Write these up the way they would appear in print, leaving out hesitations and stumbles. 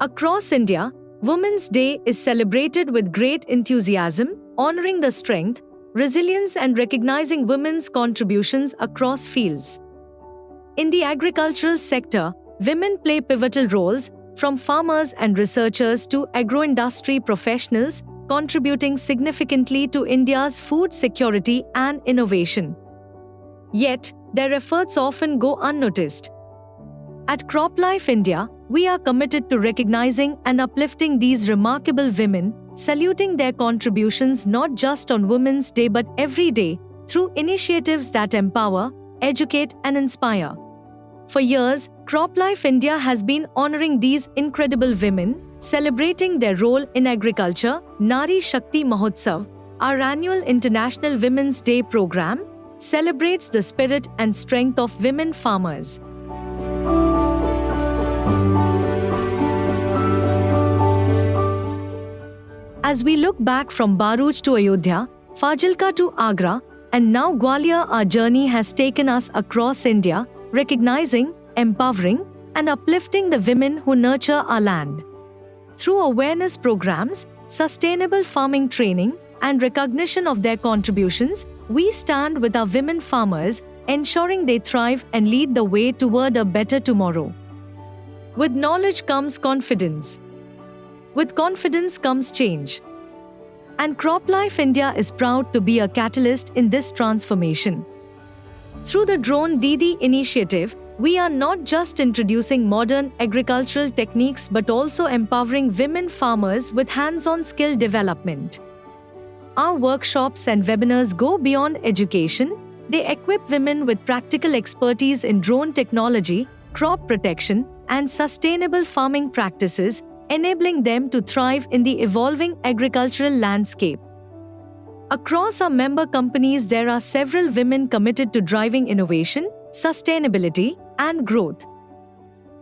Across India, Women's Day is celebrated with great enthusiasm, honoring the strength, resilience, and recognizing women's contributions across fields. In the agricultural sector, women play pivotal roles, from farmers and researchers to agro-industry professionals, contributing significantly to India's food security and innovation. Yet, their efforts often go unnoticed. At CropLife India, we are committed to recognizing and uplifting these remarkable women, saluting their contributions not just on Women's Day but every day, through initiatives that empower, educate, and inspire. For years, CropLife India has been honoring these incredible women, celebrating their role in agriculture. Nari Shakti Mahotsav, our annual International Women's Day program, celebrates the spirit and strength of women farmers. As we look back from Bharuch to Ayodhya, Fazilka to Agra, and now Gwalior, our journey has taken us across India, recognizing, empowering, and uplifting the women who nurture our land. Through awareness programs, sustainable farming training, and recognition of their contributions, we stand with our women farmers, ensuring they thrive and lead the way toward a better tomorrow. With knowledge comes confidence. With confidence comes change. And CropLife India is proud to be a catalyst in this transformation. Through the Drone Didi initiative, we are not just introducing modern agricultural techniques but also empowering women farmers with hands-on skill development. Our workshops and webinars go beyond education. They equip women with practical expertise in drone technology, crop protection, and sustainable farming practices, enabling them to thrive in the evolving agricultural landscape. Across our member companies, there are several women committed to driving innovation, sustainability, and growth.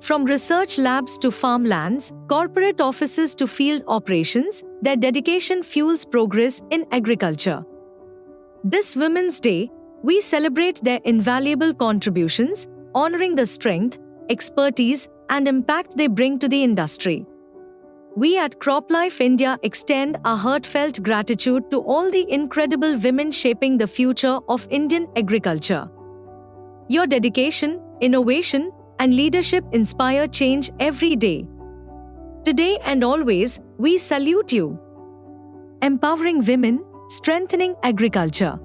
From research labs to farmlands, corporate offices to field operations, their dedication fuels progress in agriculture. This Women's Day, we celebrate their invaluable contributions, honoring the strength, expertise, and impact they bring to the industry. We at CropLife India extend our heartfelt gratitude to all the incredible women shaping the future of Indian agriculture. Your dedication, innovation, and leadership inspire change every day. Today and always, we salute you. Empowering women, strengthening agriculture.